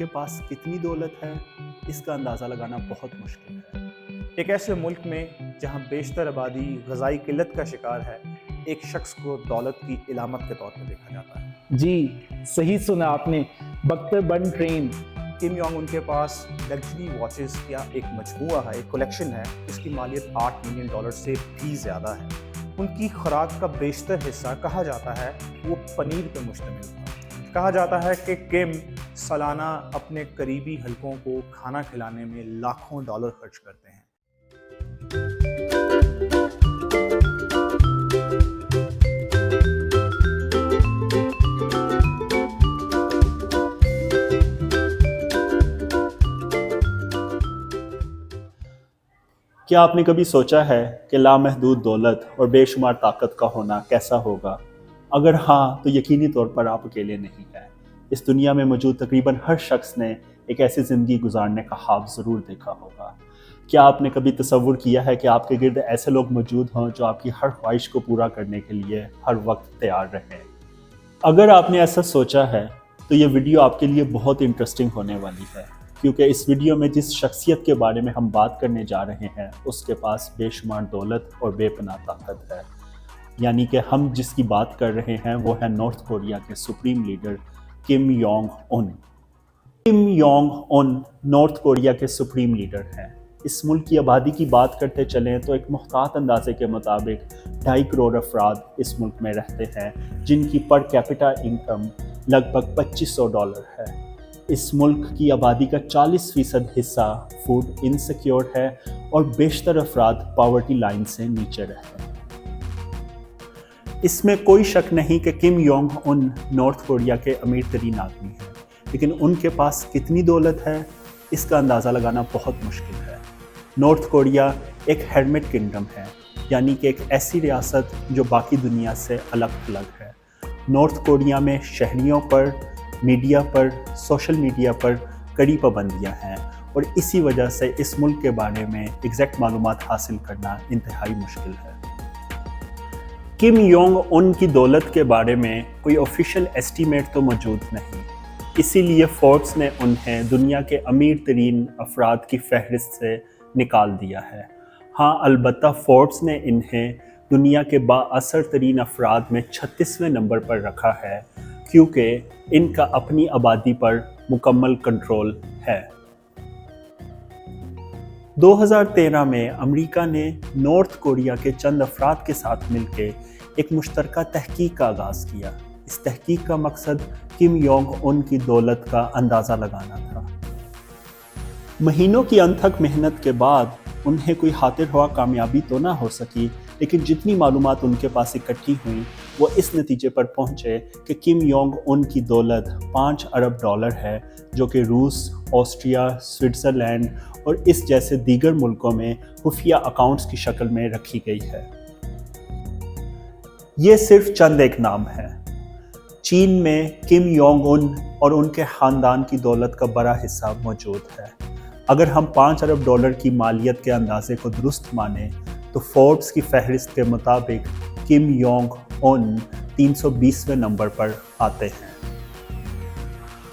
उनके पास कितनी दौलत है, इसका अंदाज़ा लगाना बहुत मुश्किल है। एक ऐसे मुल्क में जहां बेशतर आबादी ग़ज़ाई किल्लत का शिकार है, एक शख्स को दौलत की इलामत के तौर पर देखा जाता है। जी, सही सुना आपने। बख्तर-बंद ट्रेन। किम योंग उनके पास लग्जरी वॉचेस या एक मजमूआ है, एक कलेक्शन है, इसकी मालियत $8 मिलियन से भी ज़्यादा है। उनकी खुराक का बेशतर हिस्सा कहा जाता है वो पनीर पर मुश्तमिल था। कहा जाता है कि किम सालाना अपने करीबी हलकों को खाना खिलाने में लाखों डॉलर खर्च करते हैं। क्या आपने कभी सोचा है कि लामहदूद दौलत और बेशुमार ताकत का होना कैसा होगा? अगर हाँ, तो यकीनी तौर पर आप अकेले नहीं हैं। इस दुनिया में मौजूद तकरीबन हर शख्स ने एक ऐसी ज़िंदगी गुजारने का ख्वाब ज़रूर देखा होगा। क्या आपने कभी तसव्वुर किया है कि आपके गिर्द ऐसे लोग मौजूद हों जो आपकी हर ख्वाहिश को पूरा करने के लिए हर वक्त तैयार रहें? अगर आपने ऐसा सोचा है तो ये वीडियो आपके लिए बहुत इंटरेस्टिंग होने वाली है, क्योंकि इस वीडियो में जिस शख्सियत के बारे में हम बात करने जा रहे हैं उसके पास बेशुमार दौलत और बेपनाह ताकत है। यानी कि हम जिसकी बात कर रहे हैं वो है नॉर्थ कोरिया के सुप्रीम लीडर किम योंग उन। किम योंग उन नॉर्थ कोरिया के सुप्रीम लीडर हैं। इस मुल्क की आबादी की बात करते चलें तो एक मुख्तात अंदाजे के मुताबिक 2.5 करोड़ अफराद इस मुल्क में रहते हैं, जिनकी पर कैपिटा इनकम लगभग $2500 है। इस मुल्क की आबादी का 40% हिस्सा फूड इनसिक्योर है और बेशतर अफराद पावर्टी लाइन से नीचे रहते हैं। इसमें कोई शक नहीं कि किम योंग उन नॉर्थ कोरिया के अमीर तरीन आदमी हैं, लेकिन उनके पास कितनी दौलत है इसका अंदाज़ा लगाना बहुत मुश्किल है। नॉर्थ कोरिया एक हेरमिट किंगडम है, यानी कि एक ऐसी रियासत जो बाकी दुनिया से अलग थलग है। नॉर्थ कोरिया में शहरियों पर, मीडिया पर, सोशल मीडिया पर कड़ी पाबंदियां हैं और इसी वजह से इस मुल्क के बारे में एग्जैक्ट मालूमात हासिल करना इंतहाई मुश्किल है। किम योंग उन की दौलत के बारे में कोई ऑफिशियल एस्टीमेट तो मौजूद नहीं, इसीलिए फोर्ब्स ने उन्हें दुनिया के अमीर तरीन अफराद की फहरिस्त से निकाल दिया है। हाँ, अलबत्ता फोर्ब्स ने इन्हें दुनिया के बाअसर तरीन अफराद में 36वें नंबर पर रखा है, क्योंकि इनका अपनी आबादी पर मुकम्मल कंट्रोल है। 2013 में अमेरिका ने नॉर्थ कोरिया के चंद अफराद के साथ मिलकर एक मुश्तरका तहकीक का आगाज़ किया। इस तहकीक का मकसद किम योंग उन की दौलत का अंदाज़ा लगाना था। महीनों की अनथक मेहनत के बाद उन्हें कोई हासिल हुआ कामयाबी तो ना हो सकी, लेकिन जितनी मालूमात उनके पास इकट्ठी हुई वो इस नतीजे पर पहुंचे कि किम योंग उन की दौलत $5 अरब है, जो कि रूस, ऑस्ट्रिया, स्विट्ज़रलैंड और इस जैसे दीगर मुल्कों में खुफिया अकाउंट्स की शक्ल में रखी गई है। ये सिर्फ चंद एक नाम है। चीन में किम योंग उन और उनके ख़ानदान की दौलत का बड़ा हिस्सा मौजूद है। अगर हम $5 अरब की मालियत के अंदाजे को दुरुस्त माने तो फोर्ब्स की फहरिस्त के मुताबिक किम योंग उन 320वें नंबर पर आते हैं।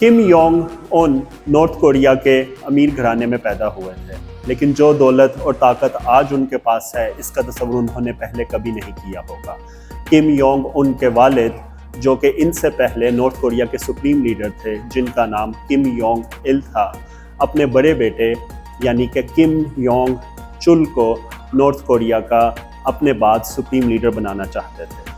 किम योंग उन नॉर्थ कोरिया के अमीर घराने में पैदा हुए थे, लेकिन जो दौलत और ताकत आज उनके पास है इसका तसव्वुर उन्होंने पहले कभी नहीं किया होगा। किम योंग उन के वालिद, जो कि इनसे पहले नॉर्थ कोरिया के सुप्रीम लीडर थे, जिनका नाम किम योंग इल था, अपने बड़े बेटे यानी कि किम योंग चुल को नॉर्थ कोरिया का अपने बाद सुप्रीम लीडर बनाना चाहते थे।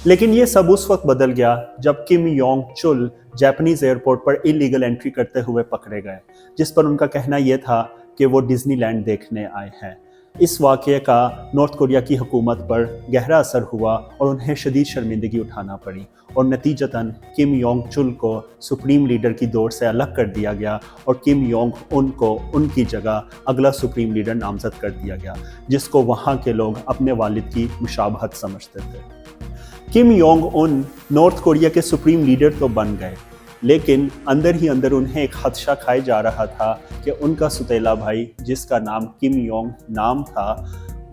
लेकिन ये सब उस वक्त बदल गया जब किम योंग चुल जापानीज़ एयरपोर्ट पर इलीगल एंट्री करते हुए पकड़े गए, जिस पर उनका कहना यह था कि वो डिज्नीलैंड देखने आए हैं। इस वाक़ये का नॉर्थ कोरिया की हुकूमत पर गहरा असर हुआ और उन्हें शदीद शर्मिंदगी उठाना पड़ी और नतीजतन किम योंग चुल को सुप्रीम लीडर की दौड़ से अलग कर दिया गया और किम योंग उन को उनकी जगह अगला सुप्रीम लीडर नामज़द कर दिया गया, जिसको वहाँ के लोग अपने वालिद की मुशाबहत समझते थे। किम योंग उन नॉर्थ कोरिया के सुप्रीम लीडर तो बन गए, लेकिन अंदर ही अंदर उन्हें एक खदशा खाए जा रहा था कि उनका सुतेला भाई, जिसका नाम किम योंग नाम था,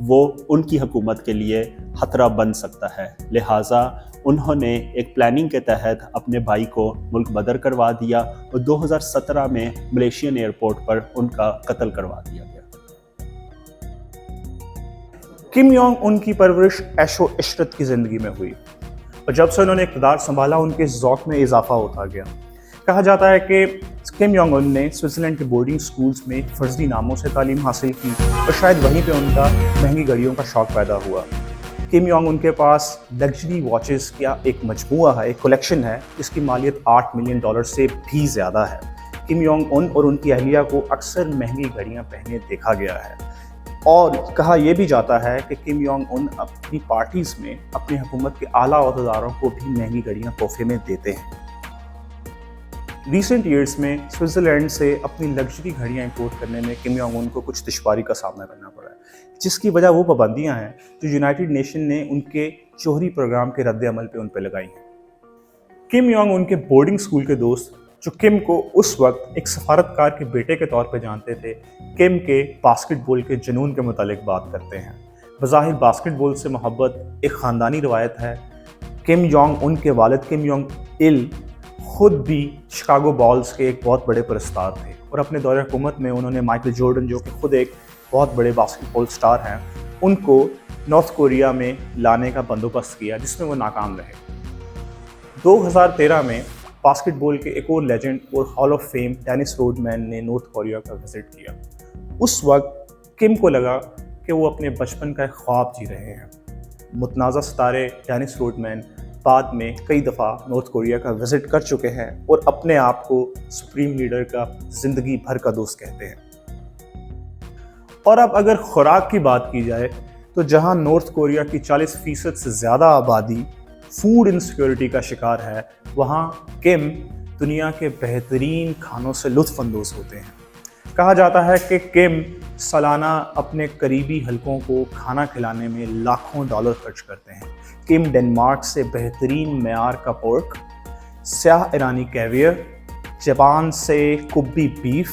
وہ ان کی حکومت کے لیے خطرہ بن سکتا ہے، لہٰذا انہوں نے ایک پلاننگ کے تحت اپنے بھائی کو ملک بدر کروا دیا اور 2017 میں ملیشین ایئرپورٹ پر ان کا قتل کروا دیا گیا۔ کم یونگ ان کی پرورش عیش و عشرت کی زندگی میں ہوئی اور جب سے انہوں نے اقتدار سنبھالا ان کے ذوق میں اضافہ ہوتا گیا۔ کہا جاتا ہے کہ کم یونگ ان نے سوئٹزرلینڈ کے بورڈنگ سکولز میں فرضی ناموں سے تعلیم حاصل کی اور شاید وہیں پہ ان کا مہنگی گھڑیوں کا شوق پیدا ہوا۔ کم یونگ ان کے پاس لگژری واچز کا ایک مجموعہ ہے، ایک کلیکشن ہے جس کی مالیت $8 ملین سے بھی زیادہ ہے۔ کم یونگ ان اور ان کی اہلیہ کو اکثر مہنگی گھڑیاں پہنے دیکھا گیا ہے اور کہا یہ بھی جاتا ہے کہ کم یونگ ان اپنی پارٹیز میں اپنی حکومت کے اعلیٰ عہدیداروں کو بھی مہنگی گھڑیاں تحفے میں دیتے ہیں۔ ریسنٹ ایئرز میں سوئٹزرلینڈ سے اپنی لگژری گھڑیاں امپورٹ کرنے میں کم یونگ ان کو کچھ دشواری کا سامنا کرنا پڑا ہے، جس کی وجہ وہ پابندیاں ہیں جو یونائٹڈ نیشن نے ان کے جوہری پروگرام کے رد عمل پہ ان پہ لگائی ہیں۔ کم یونگ ان کے بورڈنگ اسکول کے دوست جو کم کو اس وقت ایک سفارتکار کے بیٹے کے طور پہ جانتے تھے، کم کے باسکٹ بال کے جنون کے متعلق بات کرتے ہیں۔ بظاہر باسکٹ بال سے محبت ایک خاندانی روایت ہے۔ کم یونگ ان کے والد کم یونگ ال خود بھی شکاگو بالز کے ایک بہت بڑے پرستار تھے اور اپنے دور حکومت میں انہوں نے مائیکل جارڈن جو کہ خود ایک بہت بڑے باسکٹ بال سٹار ہیں، ان کو نارتھ کوریا میں لانے کا بندوبست کیا جس میں وہ ناکام رہے۔ 2013 میں باسکٹ بال کے ایک اور لیجنڈ اور ہال آف فیم ڈینس روڈمین نے نارتھ کوریا کا وزٹ کیا۔ اس وقت کم کو لگا کہ وہ اپنے بچپن کا ایک خواب جی رہے ہیں۔ متنازع ستارے ڈینس روڈمین بعد میں کئی دفعہ نارتھ کوریا کا وزٹ کر چکے ہیں اور اپنے آپ کو سپریم لیڈر کا زندگی بھر کا دوست کہتے ہیں۔ اور اب اگر خوراک کی بات کی جائے تو جہاں نارتھ کوریا کی 40% سے زیادہ آبادی فوڈ انسیکیورٹی کا شکار ہے، وہاں کم دنیا کے بہترین کھانوں سے لطف اندوز ہوتے ہیں۔ کہا جاتا ہے کہ کم سالانہ اپنے قریبی حلقوں کو کھانا کھلانے میں لاکھوں ڈالر خرچ کرتے ہیں۔ کم ڈنمارک سے بہترین معیار کا پورک، سیاہ ایرانی کیویئر، جاپان سے کبی بیف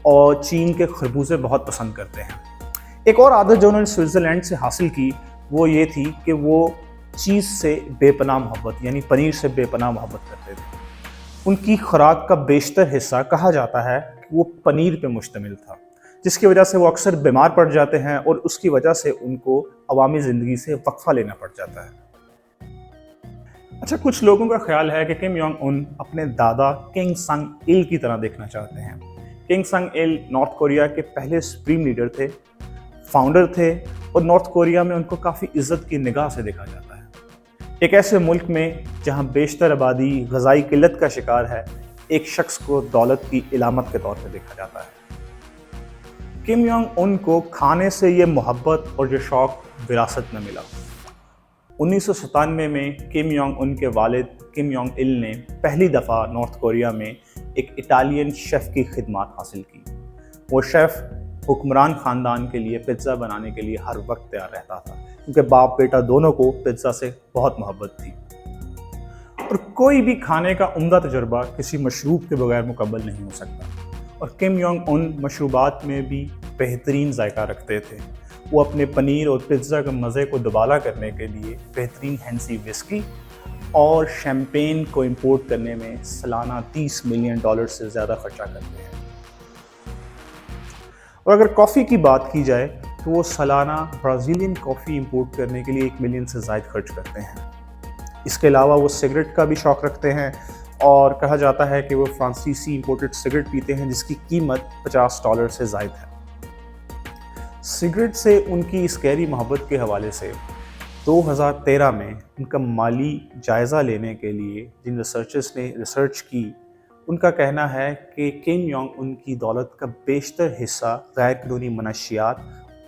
اور چین کے خربوزے بہت پسند کرتے ہیں۔ ایک اور عادت جو انہوں نے سوئٹزرلینڈ سے حاصل کی وہ یہ تھی کہ وہ چیز سے بے پناہ محبت یعنی پنیر سے بے پناہ محبت کرتے تھے۔ ان کی خوراک کا بیشتر حصہ کہا جاتا ہے کہ وہ پنیر پہ مشتمل تھا، جس کی وجہ سے وہ اکثر بیمار پڑ جاتے ہیں اور اس کی وجہ سے ان کو عوامی زندگی سے وقفہ لینا پڑ جاتا ہے۔ اچھا، کچھ لوگوں کا خیال ہے کہ کم یونگ ان اپنے دادا کنگ سنگ ایل کی طرح دیکھنا چاہتے ہیں۔ کنگ سنگ ایل نارتھ کوریا کے پہلے سپریم لیڈر تھے، فاؤنڈر تھے اور نارتھ کوریا میں ان کو کافی عزت کی نگاہ سے دیکھا جاتا ہے۔ ایک ایسے ملک میں جہاں بیشتر آبادی غذائی قلت کا شکار ہے، ایک شخص کو دولت کی علامت کے طور پہ دیکھا جاتا ہے۔ کم یونگ ان کو کھانے سے یہ محبت اور یہ شوق وراثت میں ملا۔ 1997 میں کم یونگ ان کے والد کم یونگ ال نے پہلی دفعہ نارتھ کوریا میں ایک اٹالین شیف کی خدمات حاصل کی۔ وہ شیف حکمران خاندان کے لیے پیزا بنانے کے لیے ہر وقت تیار رہتا تھا، کیونکہ باپ بیٹا دونوں کو پیزا سے بہت محبت تھی۔ اور کوئی بھی کھانے کا عمدہ تجربہ کسی مشروب کے بغیر مکمل نہیں ہو سکتا، اور کم یونگ ان مشروبات میں بھی بہترین ذائقہ رکھتے تھے۔ وہ اپنے پنیر اور پیزا کے مزے کو دوبالا کرنے کے لیے بہترین ہینسی وسکی اور شیمپین کو امپورٹ کرنے میں سالانہ $30 ملین سے زیادہ خرچہ کرتے ہیں۔ اور اگر کافی کی بات کی جائے تو وہ سالانہ برازیلین کافی امپورٹ کرنے کے لیے $1 ملین سے زائد خرچ کرتے ہیں۔ اس کے علاوہ وہ سگریٹ کا بھی شوق رکھتے ہیں اور کہا جاتا ہے کہ وہ فرانسیسی امپورٹڈ سگریٹ پیتے ہیں جس کی قیمت $50 سے زائد ہے۔ سگریٹ سے ان کی اس گہری محبت کے حوالے سے 2013 میں ان کا مالی جائزہ لینے کے لیے جن ریسرچرز نے ریسرچ کی، ان کا کہنا ہے کہ کم یونگ ان کی دولت کا بیشتر حصہ غیر قانونی منشیات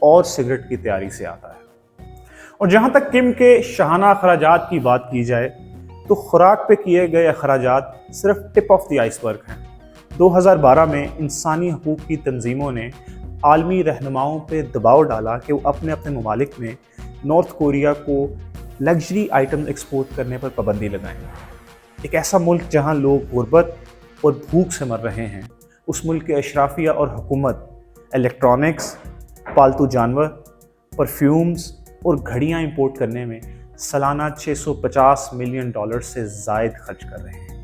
اور سگریٹ کی تیاری سے آتا ہے۔ اور جہاں تک کم کے شاہانہ اخراجات کی بات کی جائے تو خوراک پہ کیے گئے اخراجات صرف ٹپ آف دی آئس برگ ہیں۔ 2012 میں انسانی حقوق کی تنظیموں نے عالمی رہنماؤں پہ دباؤ ڈالا کہ وہ اپنے ممالک میں نارتھ کوریا کو لگژری آئٹم ایکسپورٹ کرنے پر پابندی لگائیں۔ ایک ایسا ملک جہاں لوگ غربت اور بھوک سے مر رہے ہیں، اس ملک کے اشرافیہ اور حکومت الیکٹرانکس، پالتو جانور، परफ्यूम्स और घड़ियां इंपोर्ट करने में सालाना $650 मिलियन से ज़ायद खर्च कर रहे हैं।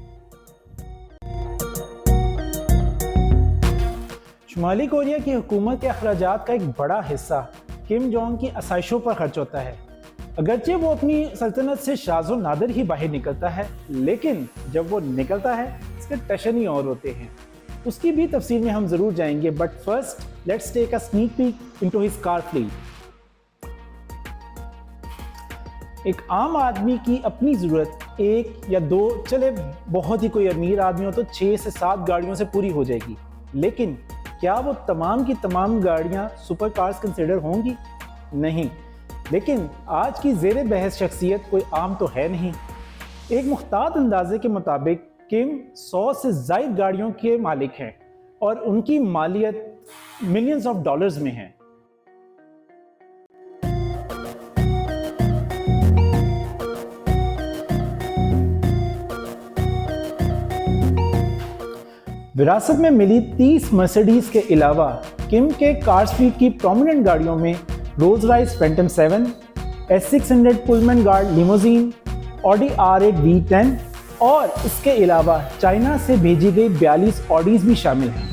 शुमाली कोरिया की हुकूमत के अखराजात का एक बड़ा हिस्सा किम जोंग की आसाइशों पर खर्च होता है। अगरचे वो अपनी सल्तनत से शाज़ो नादिर ही बाहर निकलता है, लेकिन जब वो निकलता है इसके टशन ही और होते हैं। उसकी भी तफसील में हम ज़रूर जाएंगे, but first let's take a sneak peek into his car fleet. एक आम आदमी की अपनी ज़रूरत एक या दो, चले बहुत ही कोई अमीर आदमी हो तो 6 से 7 गाड़ियों से पूरी हो जाएगी, लेकिन क्या वो तमाम की तमाम गाड़ियां सुपर कार्स कंसिडर होंगी? नहीं। लेकिन आज की ज़ेरे बहस शख्सियत कोई आम तो है नहीं। एक मुख्तात अंदाजे के मुताबिक किम 100 से ज़ायद गाड़ियों के मालिक हैं और उनकी मालियत मिलियंस ऑफ डॉलर्स में है। विरासत में मिली 30 मर्सिडीज के अलावा किम के कार स्ट्रीट की प्रोमिनेंट गाड़ियों में Rolls Royce Phantom 7, S600 Pullman guard limousine, Audi R8 V10 और इसके अलावा चाइना से भेजी गई 42 ऑडीज भी शामिल हैं।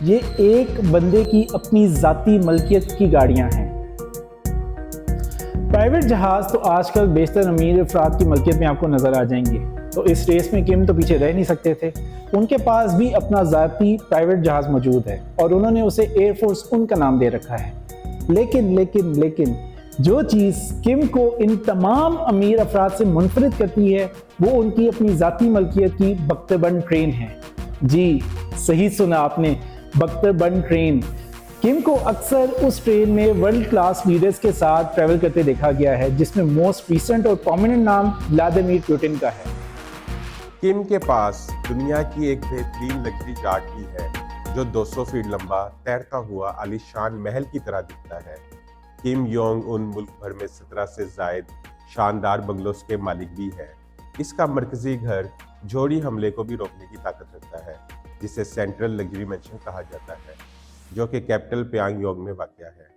ये एक बंदे की अपनी ज़ाती मलकियत की गाड़ियां हैं। प्राइवेट जहाज़ तो आजकल बेशतर अमीर अफराद की मलकियत में आपको नज़र आ जाएंगे, तो इस रेस में किम तो पीछे रह नहीं सकते थे। उनके पास भी अपना ज़ाती प्राइवेट जहाज़ मौजूद है और उन्होंने उसे एयरफोर्स उनका नाम दे रखा है। लेकिन जो चीज़ किम को इन तमाम अमीर अफराद से मुनफरिद करती है वो उनकी अपनी ज़ाती मलकियत की बख्तरबंद ट्रेन है। जी, सही सुना आपने, बख्तरबंद ट्रेन। किम को अक्सर उस ट्रेन में वर्ल्ड क्लास लीडर्स के साथ ट्रैवल करते देखा गया है, जिसमें मोस्ट रिसेंट और प्रोमिनेंट नाम व्लादिमीर पुतिन का है। किम के पास दुनिया की एक बेहतरीन लग्जरी याट भी है जो 200 फीट लंबा तैरता हुआ आलीशान महल की तरह दिखता है। किम योंग उन मुल्क भर में 17 से ज़ायद शानदार बंगलोस के मालिक भी है। इसका मरकजी घर जोड़ी हमले को भी रोकने की ताकत रखता है, जिसे सेंट्रल लग्जरी मैंशन कहा जाता है, जो कि कैपिटल प्यांगयांग में वाक़या है।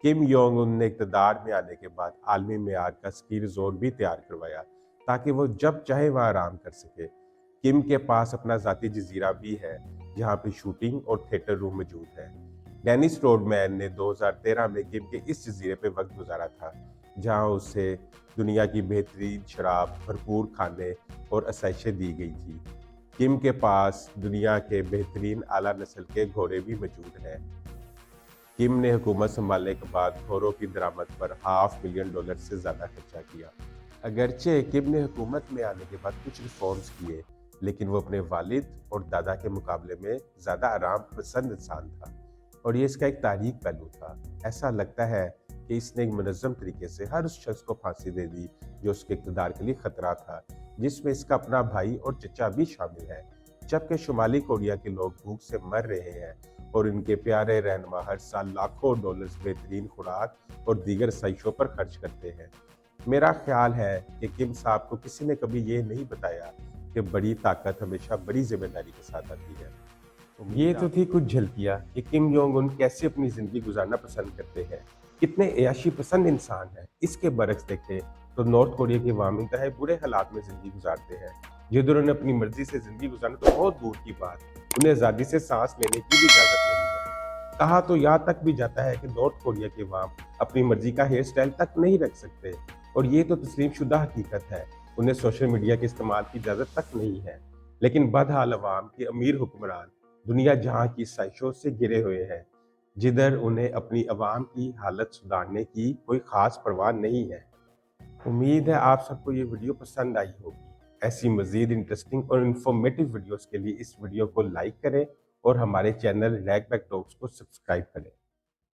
किम योंग उन ने इक़्तिदार में आने के बाद आलमी मेयार का स्की रिजोर्ट भी तैयार करवाया ताकि वो जब चाहे वहाँ आराम कर सके। किम के पास अपना ज़ाती जजीरा भी है जहाँ पे शूटिंग और थिएटर रूम मौजूद है। डेनिस रोडमैन ने 2013 में किम के इस जजीरे पे वक्त गुजारा था, जहाँ उसे दुनिया की बेहतरीन शराब, भरपूर खाने और आसाइशें दी गई थी। किम के पास दुनिया के बेहतरीन आला नस्ल के घोड़े भी मौजूद हैं। किम ने हुकूमत संभालने के बाद घोड़ों की दरामद पर $500 मिलियन से ज़्यादा खर्चा किया। अगरचे किम ने हुकूमत में आने के बाद कुछ रिफॉर्म्स किए, लेकिन वो अपने वालिद और दादा के मुकाबले में ज़्यादा आराम पसंद इंसान था और ये इसका एक तारीख पहलू था। ऐसा लगता है कि इसने एक मुनज़्ज़म तरीके से हर उस शख्स को फांसी दे दी जो उसके इक़्तिदार के लिए ख़तरा था, जिसमें इसका अपना भाई और चचा भी शामिल है। जबकि शुमाली कोरिया के लोग भूख से मर रहे हैं और इनके प्यारे रहनुमा हर साल लाखों डॉलर्स बेहतरीन खुराक और दीगर आसाइशों पर खर्च करते हैं। मेरा ख्याल है कि किम साहब को किसी ने कभी ये नहीं बताया कि बड़ी ताकत हमेशा बड़ी जिम्मेदारी के साथ आती है। ये तो थी कुछ झलकियाँ कि किम जोंग उन कैसे अपनी ज़िंदगी गुजारना पसंद करते हैं, कितने अयाशी पसंद इंसान हैं। इसके बरक्स देखें तो नॉर्थ कोरिया के अवाम इंतहाई बुरे हालात में ज़िंदगी गुजारते हैं। जिधर उन्हें अपनी मर्जी से ज़िंदगी गुजारना तो बहुत दूर की बात, उन्हें आज़ादी से सांस लेने की भी इजाज़त नहीं है। कहा तो यहाँ तक भी जाता है कि नॉर्थ कोरिया के अवाम अपनी मर्जी का हेयर स्टाइल तक नहीं रख सकते, और ये तो तस्लीम शुदा हकीकत है। उन्हें सोशल मीडिया के इस्तेमाल की इजाज़त तक नहीं है। लेकिन बदहाल अवाम के अमीर हुक्मरान दुनिया जहाँ की साइशों से घिरे हुए हैं, जिधर उन्हें अपनी अवाम की हालत सुधारने की कोई ख़ास परवाह नहीं है। उम्मीद है आप सबको ये वीडियो पसंद आई होगी। ऐसी मज़ीद इंटरेस्टिंग और इन्फॉर्मेटिव वीडियोस के लिए इस वीडियो को लाइक करें और हमारे चैनल रैग बैक टॉक्स को सब्सक्राइब करें।